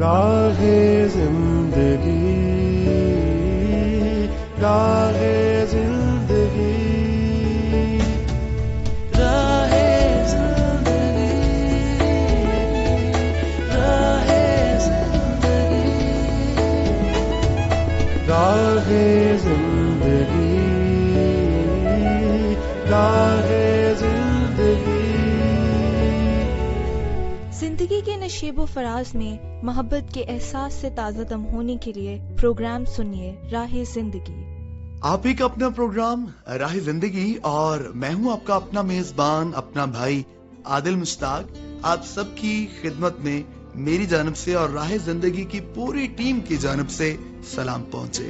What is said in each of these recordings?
راہے زندگی راہے زندگی راہے زندگی راہے زندگی راہے زندگی راہے زندگی. زندگی کے نشیب و فراز میں محبت کے احساس سے تازہ دم ہونے کے لیے پروگرام سنیے راہ زندگی. آپ ہی کا اپنا پروگرام راہ زندگی اور میں ہوں آپ کا اپنا میزبان اپنا بھائی عادل مشتاق. آپ سب کی خدمت میں میری جانب سے اور راہ زندگی کی پوری ٹیم کی جانب سے سلام پہنچے.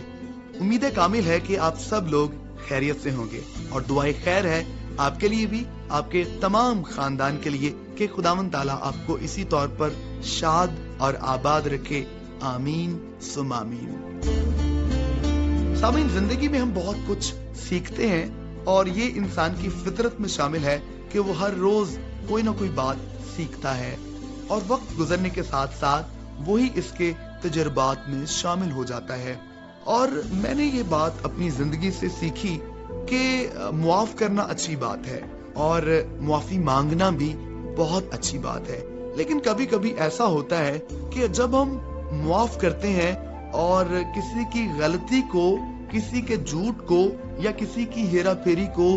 امید کامل ہے کہ آپ سب لوگ خیریت سے ہوں گے اور دعائیں خیر ہے آپ کے لیے بھی آپ کے تمام خاندان کے لیے کہ خداوند تعالیٰ آپ کو اسی طور پر شاد اور آباد رکھے. آمین ثم آمین. سامعین، زندگی میں ہم بہت کچھ سیکھتے ہیں اور یہ انسان کی فطرت میں شامل ہے کہ وہ ہر روز کوئی نہ کوئی بات سیکھتا ہے اور وقت گزرنے کے ساتھ ساتھ وہی اس کے تجربات میں شامل ہو جاتا ہے. اور میں نے یہ بات اپنی زندگی سے سیکھی کہ معاف کرنا اچھی بات ہے اور معافی مانگنا بھی بہت اچھی بات ہے. لیکن کبھی کبھی ایسا ہوتا ہے کہ جب ہم معاف کرتے ہیں اور کسی کی غلطی کو، کسی کے جھوٹ کو یا کسی کی ہیرا پھیری کو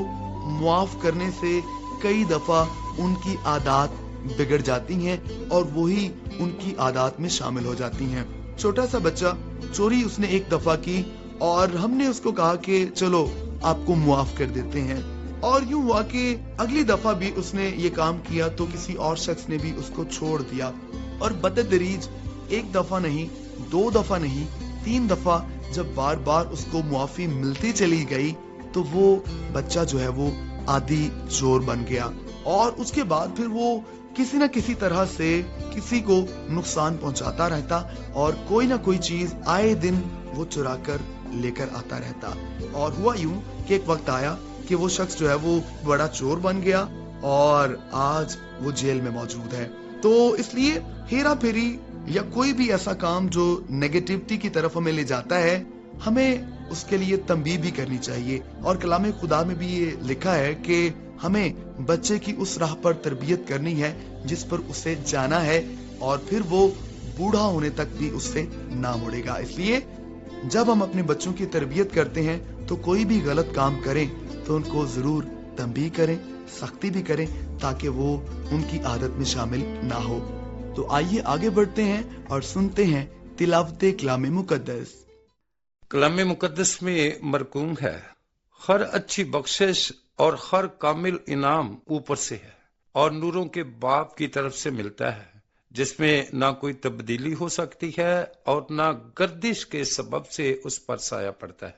معاف کرنے سے کئی دفعہ ان کی عادات بگڑ جاتی ہیں اور وہی ان کی عادات میں شامل ہو جاتی ہیں. چھوٹا سا بچہ چوری اس نے ایک دفعہ کی اور ہم نے اس کو کہا کہ چلو آپ کو معاف کر دیتے ہیں، اور یوں ہوا کہ اگلی دفعہ بھی اس نے یہ کام کیا تو کسی اور شخص نے بھی اس کو چھوڑ دیا. اور بتدریج ایک دفعہ نہیں، 2 دفعہ نہیں، 3 دفعہ جب بار بار اس کو معافی ملتی چلی گئی تو وہ بچہ جو ہے وہ عادی چور بن گیا اور اس کے بعد پھر وہ کسی نہ کسی طرح سے کسی کو نقصان پہنچاتا رہتا اور کوئی نہ کوئی چیز آئے دن وہ چرا کر لے کر آتا رہتا. اور ہوا یوں کہ ایک وقت آیا کہ وہ شخص جو ہے وہ بڑا چور بن گیا اور آج وہ جیل میں موجود ہے. تو اس لیے ہیرا پھیری یا کوئی بھی ایسا کام جو نیگیٹیوٹی کی طرف ہمیں لے جاتا ہے، ہمیں اس کے لیے تنبیہ بھی کرنی چاہیے. اور کلام خدا میں بھی یہ لکھا ہے کہ ہمیں بچے کی اس راہ پر تربیت کرنی ہے جس پر اسے جانا ہے اور پھر وہ بوڑھا ہونے تک بھی اس سے نہ مڑے گا. اس لیے جب ہم اپنے بچوں کی تربیت کرتے ہیں تو کوئی بھی غلط کام کریں تو ان کو ضرور تنبیہ کریں، سختی بھی کریں تاکہ وہ ان کی عادت میں شامل نہ ہو. تو آئیے آگے بڑھتے ہیں اور سنتے ہیں تلاوت کلام مقدس. کلام مقدس میں مرقوم ہے، ہر اچھی بخشش اور ہر کامل انعام اوپر سے ہے اور نوروں کے باپ کی طرف سے ملتا ہے، جس میں نہ کوئی تبدیلی ہو سکتی ہے اور نہ گردش کے سبب سے اس پر سایہ پڑتا ہے.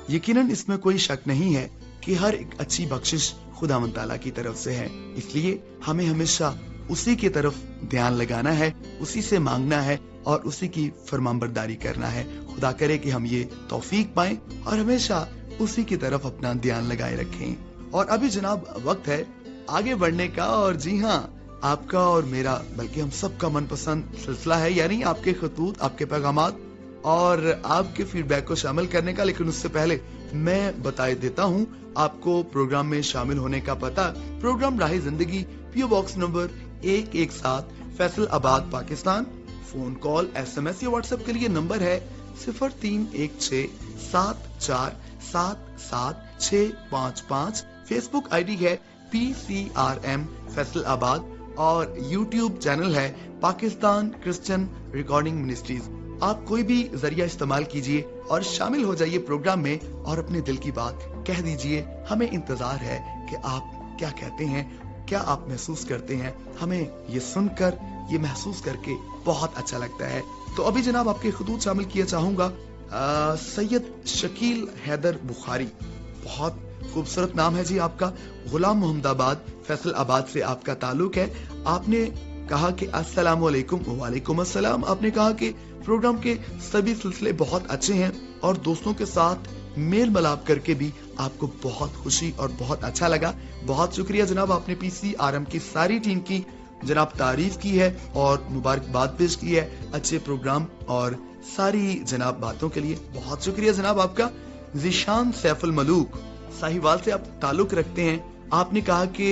یقیناً اس میں کوئی شک نہیں ہے کہ ہر ایک اچھی بخشش خداوند تعالیٰ کی طرف سے ہے. اس لیے ہمیں ہمیشہ اسی کی طرف دھیان لگانا ہے، اسی سے مانگنا ہے اور اسی کی فرمانبرداری کرنا ہے. خدا کرے کہ ہم یہ توفیق پائیں اور ہمیشہ اسی کی طرف اپنا دھیان لگائے رکھیں. اور ابھی جناب وقت ہے آگے بڑھنے کا، اور جی ہاں، آپ کا اور میرا بلکہ ہم سب کا من پسند سلسلہ ہے، یعنی آپ کے خطوط، آپ کے پیغامات اور آپ کے فیڈ بیک کو شامل کرنے کا. لیکن اس سے پہلے میں بتا دیتا ہوں آپ کو پروگرام میں شامل ہونے کا پتہ. پروگرام راہ زندگی، P O box number 117 Faisalabad Pakistan. Phone call, S M S یا واٹس ایپ کے لیے نمبر ہے 0316 7477 655. فیس بک آئی ڈی ہے PCRM فیصل آباد اور یوٹیوب چینل ہے پاکستان کرسچن ریکارڈنگ منسٹریز. آپ کوئی بھی ذریعہ استعمال کیجئے اور شامل ہو جائیے پروگرام میں اور اپنے دل کی بات کہہ دیجئے. ہمیں انتظار ہے کہ آپ کیا کہتے ہیں، کیا آپ محسوس کرتے ہیں. ہمیں یہ سن کر، یہ محسوس کر کے بہت اچھا لگتا ہے. تو ابھی جناب آپ کے خطوط شامل کیا چاہوں گا. سید شکیل حیدر بخاری، بہت خوبصورت نام ہے جی آپ کا. غلام محمد آباد فیصل آباد سے آپ کا تعلق ہے. آپ نے کہا کہ السلام علیکم. وعلیکم السلام. آپ نے کہا کہ پروگرام کے سبھی سلسلے بہت اچھے ہیں اور دوستوں کے ساتھ میل ملاپ کر کے بھی آپ کو بہت خوشی اور بہت اچھا لگا. بہت شکریہ جناب. آپ نے PCRM کی ساری ٹیم کی जनाब तारीफ की है और मुबारकबाद पेश की है अच्छे प्रोग्राम और सारी जनाब बातों के लिए। बहुत शुक्रिया जनाब आपका। ज़ीशान सैफुल मलूक साहिवाल से आप ताल्लुक रखते हैं। आपने कहा कि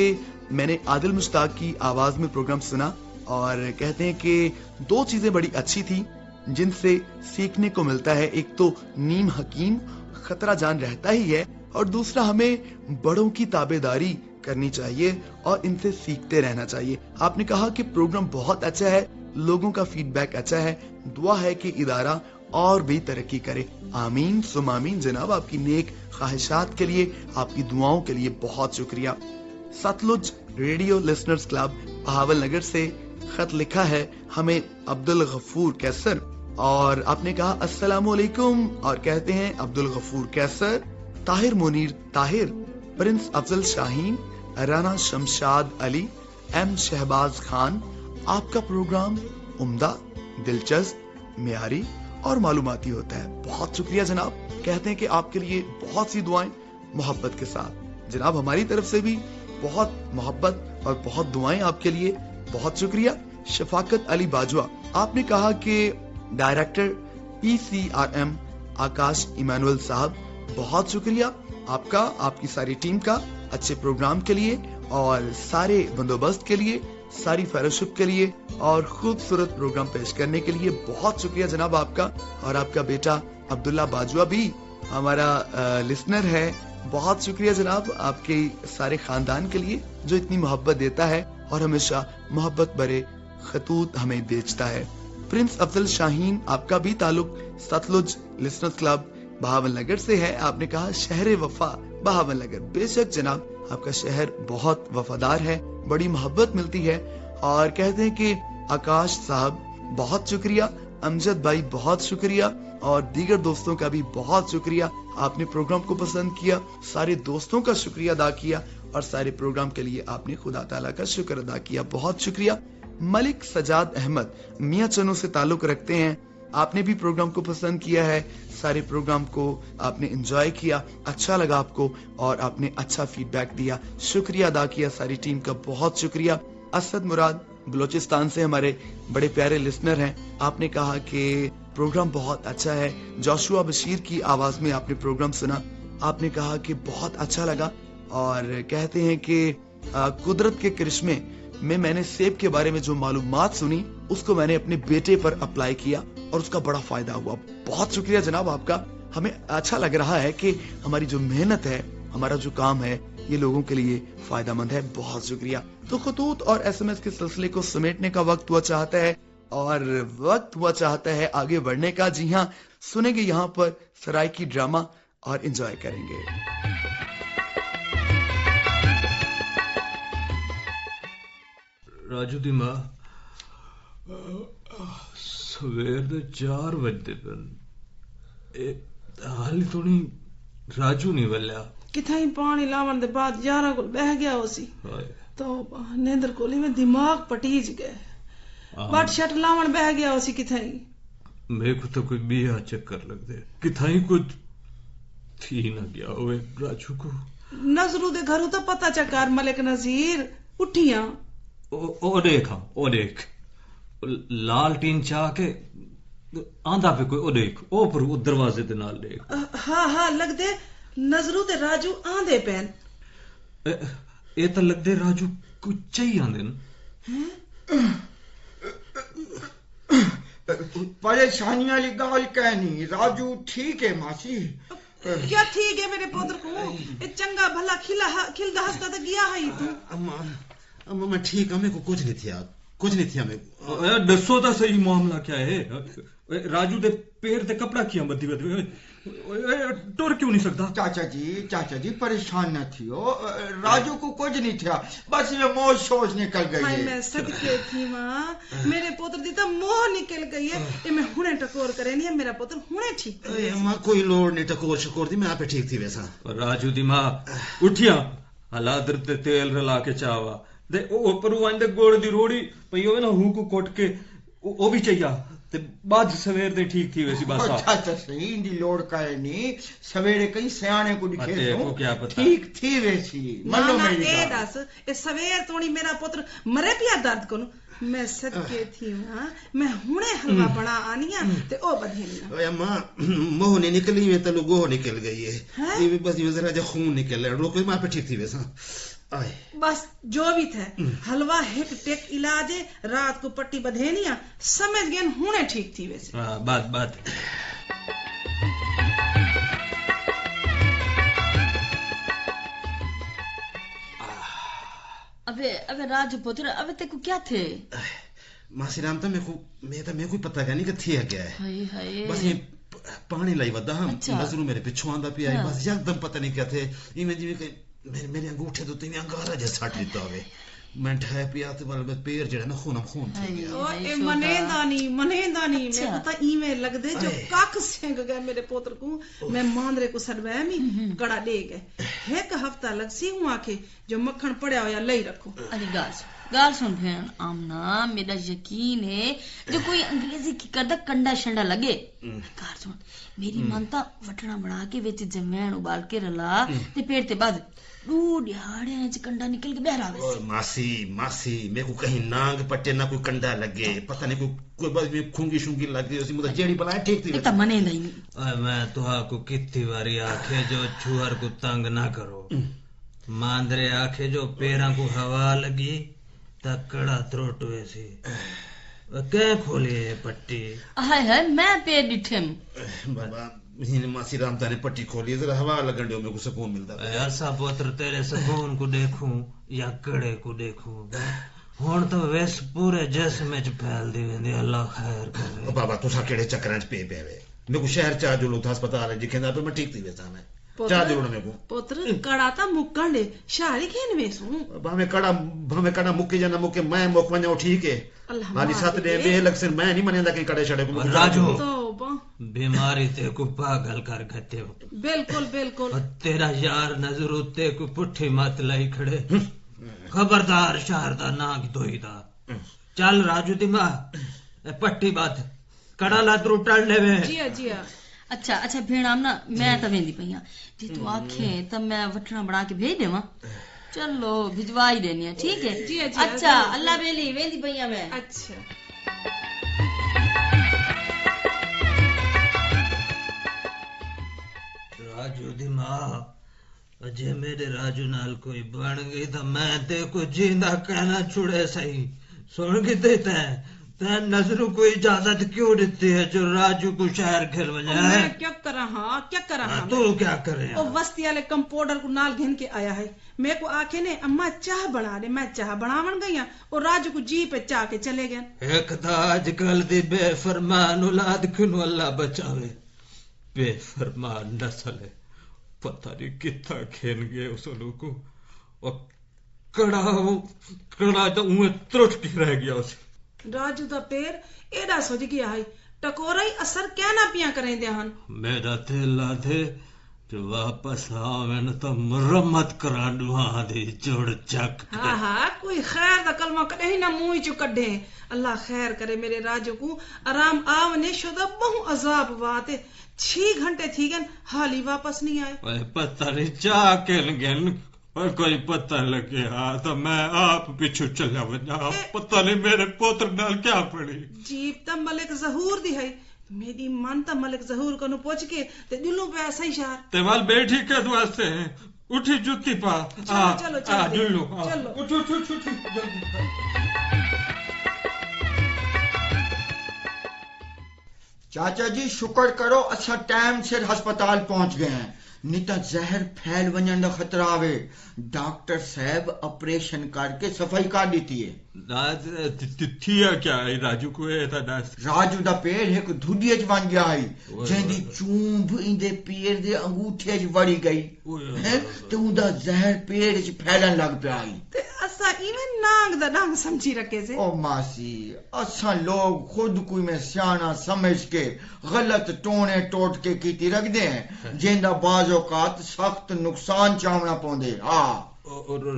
मैंने आदिल मुश्ताक की आवाज में प्रोग्राम सुना और कहते हैं कि दो चीजें बड़ी अच्छी थी जिनसे सीखने को मिलता है। एक तो नीम हकीम खतरा जान रहता ही है और दूसरा हमें बड़ों की ताबेदारी करनी चाहिए और इनसे सीखते रहना चाहिए। आपने कहा कि प्रोग्राम बहुत अच्छा है, लोगों का फीडबैक अच्छा है, दुआ है कि इदारा और भी तरक्की करे। आमीन सुम आमीन। जनाब आपकी नेक ख्वाहिशात के लिए, आपकी दुआओं के लिए बहुत शुक्रिया। Sutlej radio listeners club Bahawalnagar से खत लिखा है हमें अब्दुल गफूर कैसर और आपने कहा अस्सलाम वालेकुम और कहते हैं अब्दुल गफूर कैसर, ताहिर मुनीर ताहिर, प्रिंस अफजल शाहीन, राना शमशाद अली, एम शहबाज खान, आपका प्रोग्राम उम्दा, दिलचस्प, म्यारी और मालूमाती होता है। बहुत शुक्रिया जनाब। कहते हैं कि आपके लिए बहुत सी दुआएं मोहब्बत के साथ। जनाब हमारी तरफ से भी बहुत मोहब्बत और बहुत दुआएं आपके लिए। बहुत शुक्रिया। शफाकत अली बाजवा, आपने कहा कि डायरेक्टर PCRM आकाश इमानुअल साहब, बहुत शुक्रिया आपका, आपकी सारी टीम का अच्छे प्रोग्राम के लिए और सारे बंदोबस्त के लिए, सारी फेलोशिप के लिए और खूबसूरत प्रोग्राम पेश करने के लिए बहुत शुक्रिया जनाब आपका। और आपका बेटा अब्दुल्ला बाजवा भी हमारा लिसनर है। बहुत शुक्रिया जनाब आपके सारे खानदान के लिए जो इतनी मोहब्बत देता है और हमेशा मोहब्बत भरे खतूत हमें बेचता है। प्रिंस अफजल शाहीन, आपका भी ताल्लुक Sutlej listeners club Bahawalnagar से है। आपने कहा शहर वफा बहावल नगर। बेशक जनाब आपका शहर बहुत वफादार है, बड़ी मोहब्बत मिलती है। और कहते हैं कि आकाश साहब बहुत शुक्रिया, अमजद भाई बहुत शुक्रिया और दीगर दोस्तों का भी बहुत शुक्रिया। आपने प्रोग्राम को पसंद किया, सारे दोस्तों का शुक्रिया अदा किया और सारे प्रोग्राम के लिए आपने खुदा ताला का शुक्र अदा किया। बहुत शुक्रिया। मलिक सजाद अहमद मियां चनो से ताल्लुक रखते हैं। आपने भी प्रोग्राम को पसंद किया है, सारे प्रोग्राम को आपने एंजॉय किया, अच्छा लगा आपको और आपने अच्छा फीडबैक दिया। शुक्रिया अदा किया सारी टीम का, बहुत शुक्रिया। असद मुराद बलोचिस्तान से हमारे बड़े प्यारे लिसनर हैं। आपने कहा कि प्रोग्राम बहुत अच्छा है। जोशुआ बशीर की आवाज में आपने प्रोग्राम सुना, आपने कहा कि बहुत अच्छा लगा और कहते हैं कि कुदरत के करिश्मे में मैंने सेब के बारे में जो मालूमात सुनी उसको मैंने अपने बेटे पर अप्लाई किया और उसका बड़ा फायदा हुआ। बहुत शुक्रिया जनाब आपका। हमें अच्छा लग रहा है कि हमारी जो मेहनत है, हमारा जो काम है, ये लोगों के लिए फायदेमंद है। बहुत शुक्रिया। तो खतूत और SMS के सिलसिले को समेटने का वक्त हुआ चाहता है और वक्त हुआ चाहता है आगे बढ़ने का। जी हाँ, सुनेंगे यहाँ पर सराइकी ड्रामा और एंजॉय करेंगे। राजू दी मां सवेर दे 4 बजदे पन हाली तो नहीं राजू नहीं वल्या किथाई पानी लावन दे बाद 11 को बह गया होसी तो नींदर कोली में दिमाग पटीज गए बट शट लावन बह गया होसी किथाई मेरे को तो कोई बिया चक्कर लग दे किथाई कुछ थी ना गया होवे राजू को नजरू दे घरों तो पता चकार मलिक नजीर उठिया ओ देख लाल टीन चाह के आंदा पे कोई ओ देख ओ पर वो दरवाजे दे नाल देख हाँ लग दे नजरू ते राजू आंदे पैन ए तो लग दे राजू कुछ चाहिए आंदे न परेशानी वाली गाल कहनी राजू ठीक है मासी क्या ठीक है मेरे पुत्र को चंगा भला खिला खिलदा हंसता तो गया है अम्मा मैं ठीक हूं, मेरे को कुछ नहीं थिया मैं दसो तो सही मामला क्या है राजू दे पैर ते कपड़ा किया बदी टुर क्यों नहीं सकता चाचा जी परेशान न थियो राजू को कुछ नहीं थिया बस ये मोह सोच निकल गई है मैं सदके थी मां मेरे पुत्र दी तो मोह निकल गई है ये मैं हुने टकोर करे नहीं मेरा पुत्र हुने ठीक मां कोई लोड़ नहीं टकोर शकोर दी मैं आप ठीक थी वैसा राजू दी मां उठिया हलादर ते तेल रला के चावा दे ओ पर वो अंदर गोड़ दी रोड़ी पई होवे ना हु को कोट के ओ भी चाहिए تے بعد سویر دے ٹھیک تھی ویسی بس اچھا صحیح دی لوڑ کائے نہیں سویرے کئی سیانے کو دکھے کو کیا پتا ٹھیک تھی ویسی منو میری اے گال دس اے سویر توڑی میرا پتر مرے پیا درد کو میں صدقے تھی ہاں میں ہنے حلوہ بنا آنیا تے او بدھینا اوے اماں منہ نہیں نکلی وے تلو گوہ نکل گئی ہے یہ بس یہ ذرا جو خون نکل رہا روکو ماں پہ ٹھیک تھی ویسا بس جو بھی تھے حلوہ ہک ٹیک علاج رات کو پٹی بدھینیا سمجھ گئے ہنے ٹھیک تھی ویسے بات ابے راج پوتر ابے تے کو کیا تھے ماسی رام تو میں کوئی پتہ نہیں کہ تھی کیا ہے بس یہ پانی لائی ودا ہم نظروں میرے پیچھے آندا پیا بس یک دم پتہ نہیں کیا تھے یہ میں جی کہ میرے انگوٹھے تو تین انگارا جیسا ہٹ لیتا ہوئے میں ٹھائے پیا تو بل پیر جڑا نا خون تھی گیا او اے منیندانی میں پتہ ایویں لگ دے جو کاک سنگ گئے میرے پوتر کو میں ماندرے کو سڑوے می کڑا لے گئے ایک ہفتہ لگ سی ہوں آکھے جو مکھن پڑیا ہویا لئی رکھو ارے گال سن بہن آمنا میرا یقین ہے جو کوئی انگریزی کی کردہ کنڈا شنڈا لگے گال سن میری مانتا وٹنا بنا کے ویچ جمعین ابال کے رلا تے پیر تے بعد ڈوڑ یاڑے ہیں کنڈا نکل کے بہرا ویسے ماسی میں کو کہیں نانگ پٹے نہ کوئی کنڈا لگے پتہ نہیں کوئی بس میں کھونگی شونگی لگ گئی اسی مدہ جیڑی بلائے ٹھیک تھی ایک تا منے نہیں میں تو کو کتنی باری آکھے جو چھوہر کو تنگ نہ کرو ماندرے آکھے جو پیراں کو ہوا لگی تکڑا تروٹ ویسی کہیں کھولی ہے پٹی ہائے میں پیر ڈٹھم بابا ماسی رامتا نے پٹی کھولی ذرا ہوا لگنڈے میں کو سکون ملتا ایسا پوتر تیرے سکون کو دیکھوں یا کڑے کو دیکھوں ہون تو ویس پورے جسم میں پھیل دی ویندی اللہ خیر کرے بابا تو سا کیڑے چکراں چ پے وے میں کو شہر چا جو لو ہسپتال ہے جکھندا پہ میں ٹھیک تھی ویسا میں چا جو میں کو پوتر کڑا تا مکن دے شاری کھین ویسوں بھامے کڑا مکے جانا مکے میں مک ونجاؤ ٹھیک ہے مالی ساتھ دے بے لگ سن میں نہیں منیندا کہ کڑے چھڑے کو راجو توبہ بیماری تے کو پاگل کر گھتے بالکل تیرا یار نظر تے کو پٹھی مت لائی کھڑے خبردار شہر دا ناک دوئی دا چل راجو دی ماں پٹی بات کڑا لاترو ٹڑ لے وے جی اچھا بھیڑ آمنا میں تا ویندی پئیاں جی تو آکھیں تب میں وٹنا بنا کے بھیج دیواں چلو بھجوا ہی دینی ہے ٹھیک ہے جی اچھا اللہ بیلی ویندی پئیاں میں اچھا راجو دی ماں اجے میرے راجو نال کوئی بن گئی تو میں تے کو جیندا کہنا چھڑے صحیح سن کے تے نظروں کو اجازت کیوں دیتی ہے جو راجو کو شہر کھل وجہ ہے کیا کرا ہاں تو کیا کرے وہ وستی والے کمپاؤڈر کو نال گھن کے آیا ہے میں کو آکھے نے اماں چاہ بنا دے میں چاہ بناون گئی اور راجو کو جی پہ چاہ کے چلے گئے ایک تا آج کل دی بے فرمان اولاد کنو اللہ بچاوے بے فرمان نسل ہے پتہ نہیں کتنا کھین گئے اس لوگ کو اور کڑا تو اوہ ترٹ کی رہ گیا اسے راجو دا پیر ایڈا سوچ گیا ہے ٹکورا ہی اثر کیا نہ پیا کریں دے ہن میرا دل آدھے جو واپس آوین تو مرمت کران وہاں دی جوڑ چک ہاں کوئی خیر دا کلمہ کدے ہی نہ منہ چ کڈے اللہ خیر کرے میرے راجو کو آرام آونے شدہ بہو عذاب واتے 6 گھنٹے تھی گن حالی واپس نہیں آئے پتہ نہیں چاہ کل گن اور کوئی پتہ لگے تو میں آپ پیچھو چلا وجا پتہ نہیں میرے پوتر نال کیا پڑی جیب تا ملک ظہور دی ہے میری من تا ملک ظہور کو نو پوچھ کے تے دلوں پہ ایسا ہی شہر تیوال بیٹھی کد واسطے ہیں اٹھی جوتی پا چلو دلو چلو چاچا جی شکر کرو اچھا ٹائم سے ہسپتال پہنچ گئے ہیں نہیں تو زہر پھیل ونجن دا خطرہ آوے ڈاکٹر صاحب آپریشن کر کے صفائی کر دیتی ہے تھیا کیا ہے راجو کو راجو دا پیر ایک دھڈی چ بن گیا ہے جہندی چونب اندے پیر دے انگوٹھے چ وڑی گئی تے اوندا زہر پیر چ پھیلن لگ پیا تے اسا ایویں نانگ دا ڈنگ سمجھی رکھے سے او ماسی اسا لوگ خود کوئی میں سیانا سمجھ کے غلط ٹونے ٹوٹ کے کیتی رکھ دے ہیں جیندا بعض اوقات سخت نقصان چاونا پوندے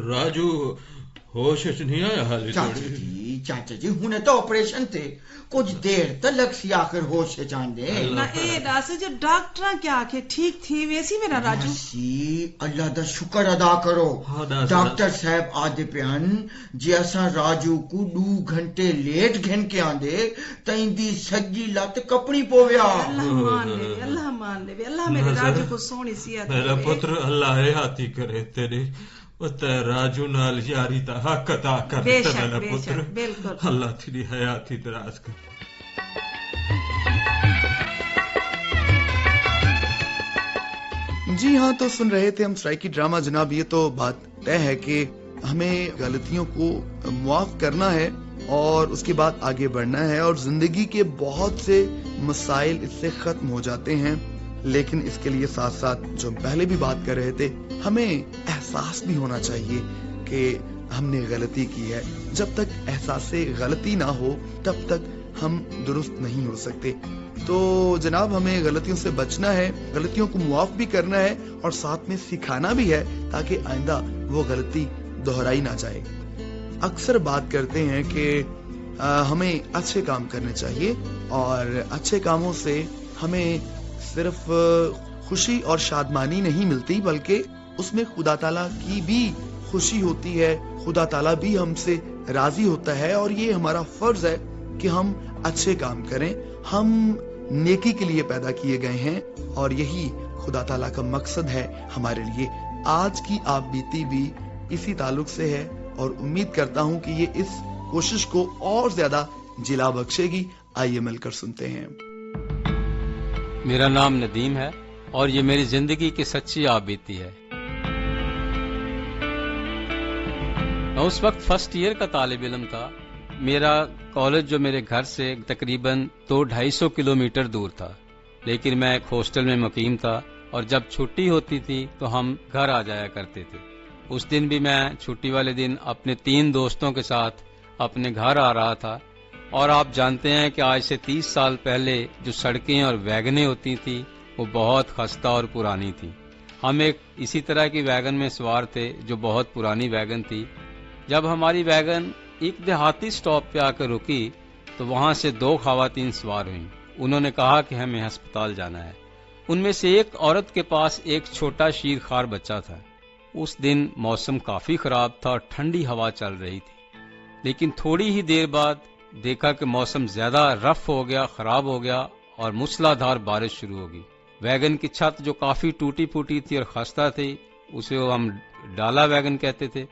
راجو ہوش نہیں آیا حالی چاچی جی चाचा जी हुने तो ऑपरेशन थे कुछ देर तक सी आखिर होश चांदे ना ए दास जो डॉक्टर क्या आखे ठीक थी वैसी मेरा राजू सी अल्लाह दा शुक्र अदा करो डॉक्टर साहब आदे प्यान जे असा राजू को 2 घंटे लेट घन के आंदे तैंदी सज्जी लत कपनी पोव्या अल्लाह मान ले अल्लाह मेरे राजू को सोनी सियत मेरा पुत्र अल्लाह हयाती करे तेरी राजू नाल यारी दा हक अदा कर मेरा पुत्र बिल्कुल अल्लाह तेरी हयाती दराज कर। जी हाँ, तो सुन रहे थे हम स्ट्राइकी ड्रामा जनाब। ये तो बात तय है कि हमें गलतियों को मुआफ करना है और उसके बाद आगे बढ़ना है और जिंदगी के बहुत से मसाइल इससे खत्म हो जाते हैं। लेकिन इसके लिए साथ साथ जो हम पहले भी बात कर रहे थे, हमें एहसास भी होना चाहिए कि हमने गलती की है। जब तक एहसास गलती ना हो तब तक हम दुरुस्त नहीं हो सकते। तो जनाब हमें गलतियों से बचना है, गलतियों को मुआफ भी करना है और साथ में सिखाना भी है ताकि आइंदा वो गलती दोहराई ना जाए। अक्सर बात करते हैं कि हमें अच्छे काम करने चाहिए और अच्छे कामों से हमें सिर्फ खुशी और शादमानी नहीं मिलती बल्कि उसमें खुदा ताला की भी खुशी होती है, खुदा ताला भी हमसे राजी होता है और ये हमारा फर्ज है कि हम अच्छे काम करें। हम नेकी के लिए पैदा किए गए हैं और यही खुदा ताला का मकसद है हमारे लिए। आज की आप बीती भी इसी ताल्लुक से है और उम्मीद करता हूं कि ये इस कोशिश को और ज्यादा जिला बख्शेगी। आइए मिलकर सुनते हैं। मेरा नाम नदीम है और ये मेरी जिंदगी की सच्ची आप बीती है। मैं उस वक्त फर्स्ट ईयर का तालिब इल्म था। मेरा कॉलेज जो मेरे घर से तकरीबन 200-250 किलोमीटर दूर था, लेकिन मैं एक हॉस्टल में मुकीम था और जब छुट्टी होती थी तो हम घर आ जाया करते थे। उस दिन भी मैं छुट्टी वाले दिन अपने 3 दोस्तों के साथ अपने घर आ रहा था और आप जानते हैं कि आज से 30 साल पहले जो सड़कें और वैगनें होती थी वो बहुत खस्ता और पुरानी थी। हम एक इसी तरह की वैगन में सवार थे जो बहुत पुरानी वैगन थी। जब हमारी वैगन एक देहाती स्टॉप पे आकर रुकी तो वहां से 2 खवातीन सवार हुईं। उन्होंने कहा कि हमें अस्पताल जाना है। उनमें से एक औरत के पास एक छोटा शीरखार बच्चा था। उस दिन मौसम काफी खराब था और ठंडी हवा चल रही थी, लेकिन थोड़ी ही देर बाद देखा कि मौसम ज्यादा रफ हो गया, खराब हो गया और मूसलाधार बारिश शुरू होगी। वैगन की छत जो काफी टूटी फूटी थी और खस्ता थी, उसे हम डाला वैगन कहते थे।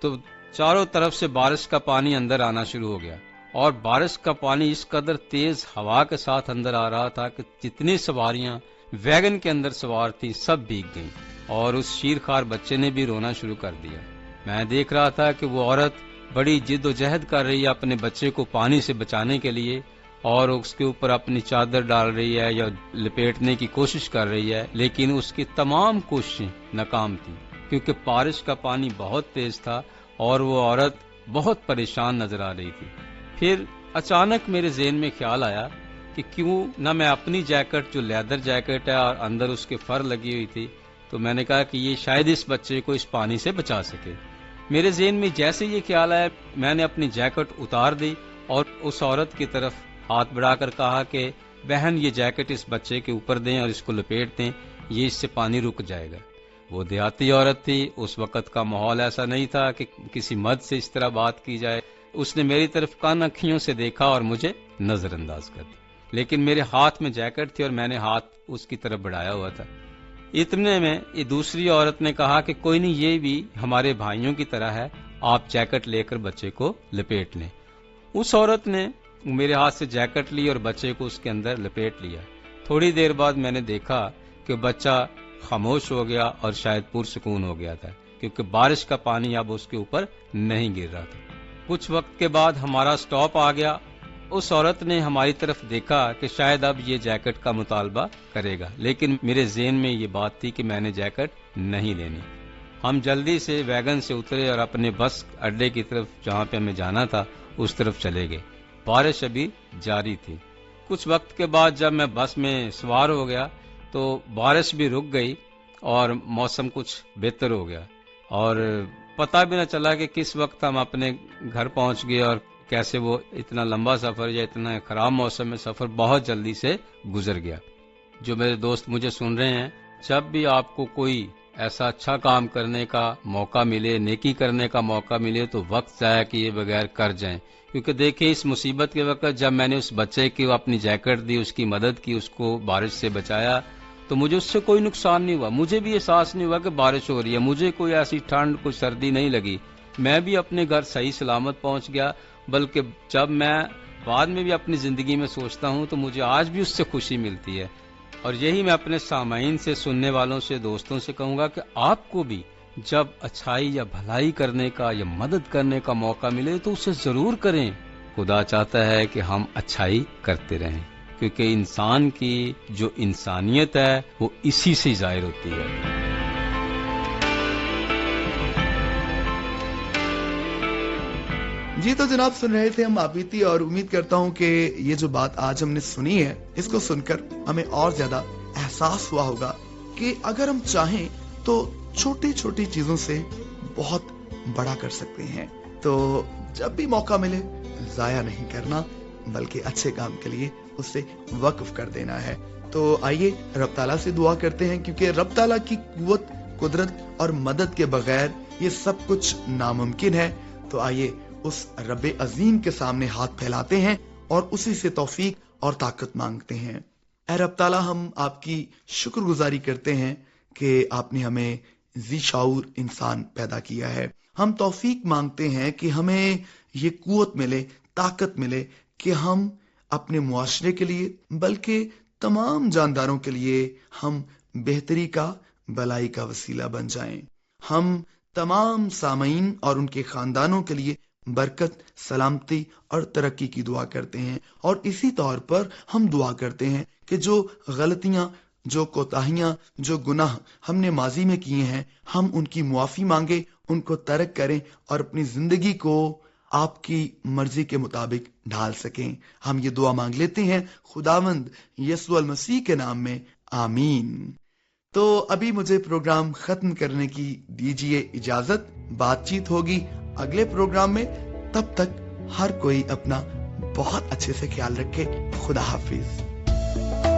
तो चारों तरफ से बारिश का पानी अंदर आना शुरू हो गया और बारिश का पानी इस कदर तेज हवा के साथ अंदर आ रहा था कि जितनी सवारियां वैगन के अंदर सवार थी सब भीग गईं और उस शीरखार बच्चे ने भी रोना शुरू कर दिया। मैं देख रहा था कि वो औरत बड़ी जिद्दोजहद कर रही है अपने बच्चे को पानी से बचाने के लिए और उसके ऊपर अपनी चादर डाल रही है या लपेटने की कोशिश कर रही है, लेकिन उसकी तमाम कोशिशें नाकाम थी क्योंकि बारिश का पानी बहुत तेज था और वो औरत बहुत परेशान नजर आ रही थी। फिर अचानक मेरे ज़हन में ख्याल आया कि क्यों न मैं अपनी जैकेट जो लेदर जैकेट है और अंदर उसके फर लगी हुई थी, तो मैंने कहा कि ये शायद इस बच्चे को इस पानी से बचा सके। मेरे ज़हन में जैसे ये ख्याल आया, मैंने अपनी जैकेट उतार दी और उस औरत की तरफ हाथ बढ़ाकर कहा कि बहन ये जैकेट इस बच्चे के ऊपर दें और इसको लपेट दें, ये इससे पानी रुक जाएगा। वो देहाती औरत थी, उस वक़्त का माहौल ऐसा नहीं था कि किसी मर्द से इस तरह बात की जाए। उसने मेरी तरफ कान अखियों से देखा और मुझे नजरअंदाज कर दिया, लेकिन मेरे हाथ में जैकेट थी और मैंने हाथ उसकी तरफ बढ़ाया हुआ था। इतने में ये दूसरी औरत ने कहा कि कोई नहीं, ये भी हमारे भाइयों की तरह है, आप जैकेट लेकर बच्चे को लपेट लें। उस औरत ने मेरे हाथ से जैकेट ली और बच्चे को उसके अंदर लपेट लिया। थोड़ी देर बाद मैंने देखा कि बच्चा खामोश हो गया और शायद पुरसुकून हो गया था क्योंकि बारिश का पानी अब उसके ऊपर नहीं गिर रहा था। कुछ वक्त के बाद हमारा स्टॉप आ गया। उस औरत ने हमारी तरफ देखा कि शायद अब ये जैकेट का मुतालबा करेगा, लेकिन मेरे ज़हन में ये बात थी कि मैंने जैकेट नहीं लेनी। हम जल्दी से वैगन से उतरे और अपने बस अड्डे की तरफ जहाँ पे हमें जाना था उस तरफ चले गए। बारिश अभी जारी थी। कुछ वक्त के बाद जब मैं बस में सवार हो गया तो बारिश भी रुक गई और मौसम कुछ बेहतर हो गया और पता भी न चला कि किस वक्त हम अपने घर पहुंच गए और कैसे वो इतना लंबा सफर या इतना खराब मौसम में सफर बहुत जल्दी से गुजर गया। जो मेरे दोस्त मुझे सुन रहे हैं, जब भी आपको कोई ऐसा अच्छा काम करने का मौका मिले, नेकी करने का मौका मिले, तो वक्त जाया किए बगैर कर जाएं। क्योंकि देखिए इस मुसीबत के वक्त जब मैंने उस बच्चे की अपनी जैकेट दी, उसकी मदद की, उसको बारिश से बचाया, तो मुझे उससे कोई नुकसान नहीं हुआ। मुझे भी एहसास नहीं हुआ कि बारिश हो रही है, मुझे कोई ऐसी ठंड, कोई सर्दी नहीं लगी। मैं भी अपने घर सही सलामत पहुंच गया। बल्कि जब मैं बाद में भी अपनी जिंदगी में सोचता हूं तो मुझे आज भी उससे खुशी मिलती है। और यही मैं अपने सामाईन से, सुनने वालों से, दोस्तों से कहूंगा कि आपको भी जब अच्छाई या भलाई करने का या मदद करने का मौका मिले तो उसे जरूर करें। खुदा चाहता है कि हम अच्छाई करते रहें, क्योंकि इंसान की जो इंसानियत है वो इसी से जाहिर होती है। जी तो जनाब, सुन रहे थे हम आबिती, और उम्मीद करता हूँ कि ये जो बात आज हमने सुनी है, इसको सुनकर हमें और ज्यादा एहसास हुआ होगा कि अगर हम चाहें तो छोटी छोटी चीजों से बहुत बड़ा कर सकते हैं। तो जब भी मौका मिले जाया नहीं करना, बल्कि अच्छे काम के लिए उसे वक्फ कर देना है। तो आइए रब ताला से दुआ करते हैं, क्योंकि रब ताला की कुव्वत, कुदरत और मदद के बगैर ये सब कुछ नामुमकिन है। तो आइए उस रब अजीम के सामने हाथ फैलाते हैं और उसी से तौफीक और ताकत मांगते हैं। ऐ रब ताला, हम आपकी शुक्रगुजारी करते हैं कि आपने हमें जी शाऊर इंसान पैदा किया है। हम तौफीक मांगते हैं कि हमें ये कुव्वत मिले, ताकत मिले कि हम अपने मुआशरे के लिए, बल्कि तमाम जानदारों के लिए हम बेहतरी का, भलाई का वसीला बन जाएं। हम तमाम सामीन और उनके खानदानों के लिए बरकत, सलामती और तरक्की की दुआ करते हैं। और इसी तौर पर हम दुआ करते हैं कि जो गलतियां, जो कोताहियां, जो गुनाह हमने माजी में किए हैं, हम उनकी मुआफी मांगे, उनको तर्क करें और अपनी जिंदगी को आपकी मर्जी के मुताबिक ढाल सकें। हम ये दुआ मांग लेते हैं खुदावंद यीशु मसीह के नाम में, आमीन। तो अभी मुझे प्रोग्राम खत्म करने की दीजिए इजाजत। बातचीत होगी अगले प्रोग्राम में। तब तक हर कोई अपना बहुत अच्छे से ख्याल रखे। खुदा हाफिज।